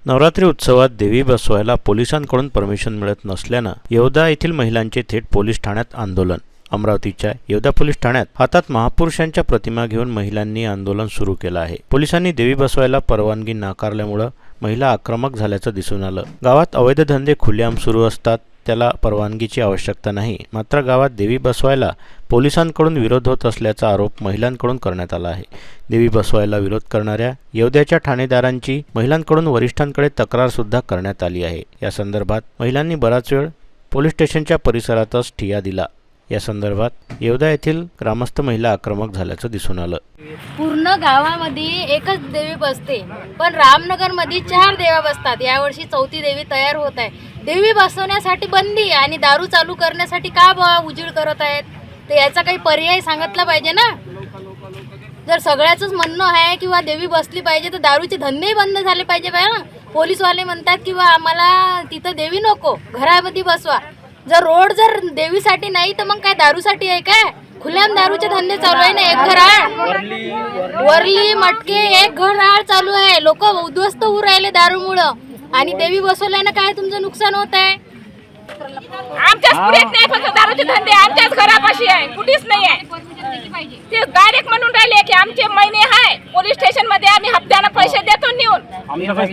नवरात्री उत्सवात देवी बसवायला पोलिसांकडून परमिशन मिळत नसल्यानं येवदा येथील महिलांचे थेट पोलीस ठाण्यात आंदोलन। अमरावतीच्या येवदा पोलीस ठाण्यात हातात महापुरुषांच्या प्रतिमा घेऊन महिलांनी आंदोलन सुरू केलं आहे। पोलिसांनी देवी बसवायला परवानगी नाकारल्यामुळे महिला आक्रमक झाल्याचं दिसून आलं। गावात अवैध धंदे खुलेआम सुरू असतात, त्याला परवानगीची आवश्यकता नाही। मात्र गावात देवी बसवायला पोलिसांकडून विरोध होत असल्याचा आरोप महिलांकडून करण्यात आला आहे। देवी बसवायला विरोध करणाऱ्या येवद्याच्या ठाणेदारांची महिलांकडून वरिष्ठांकडे तक्रार सुद्धा करण्यात आली आहे। या संदर्भात महिलांनी बराच वेळ पोलीस स्टेशनच्या परिसरातच ठिय्या दिला। या संदर्भात येवदा येथील ग्रामस्थ महिला आक्रमक झाल्याचं दिसून आलं। पूर्ण गावामध्ये एकच देवी बसते, पण रामनगरमध्ये 4 देवा बसतात। यावर्षी 4थी देवी तयार होत आहे। देवी बसवण्यासाठी बंदी आणि दारू चालू करण्यासाठी का उजीळ करत आहेत? तर याचा काही पर्याय सांगितला पाहिजे ना। जर सगळ्याचंच म्हणणं आहे किंवा देवी बसली पाहिजे तर दारूचे धंदेही बंद झाले पाहिजे ना। पोलीसवाले म्हणतात किंवा आम्हाला तिथं देवी नको, घरामध्ये बसवा। जर रोड जर देवीसाठी नाही तर मग काय दारूसाठी आहे काय? खुलेआम दारूचे धंदे चालू आहे ना। एक घराळ वरली मटके एक घराळ चालू आहे। लोक उद्ध्वस्त होऊ राहिले दारूमुळं आणि देवी बसवल्यानं काय तुमचं नुकसान होत आहे? आमच्याच पुढेच नाही, फक्त दारूचे धंदे आमच्याच घरापाशी आहे, कुठेच नाही आहे। ते डायरेक्ट म्हणून राहिले की आमचे महिने आहे पोलीस स्टेशन मध्ये, आम्ही हप्त्यानं पैसे देतो नेऊन। आमचं काहीच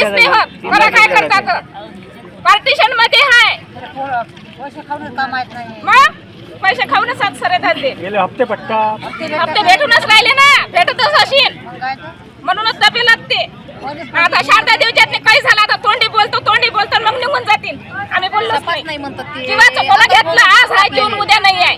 नाही होत। मला काय करतात? पार्टिशन मध्ये आहे, मग पैसे खाऊनच सरे धंदे हप्ते भेटूनच राहिले ना। भेटतच असेल म्हणूनच डबे लागते। आता शारदा देवच्यात काही झालं, आता तोंडी बोलतो मग निघून जातील। आम्ही बोललोच नाही म्हणतात, जीवाचं कोणा घेतलं आज आहे घेऊन उद्या नाही आहे।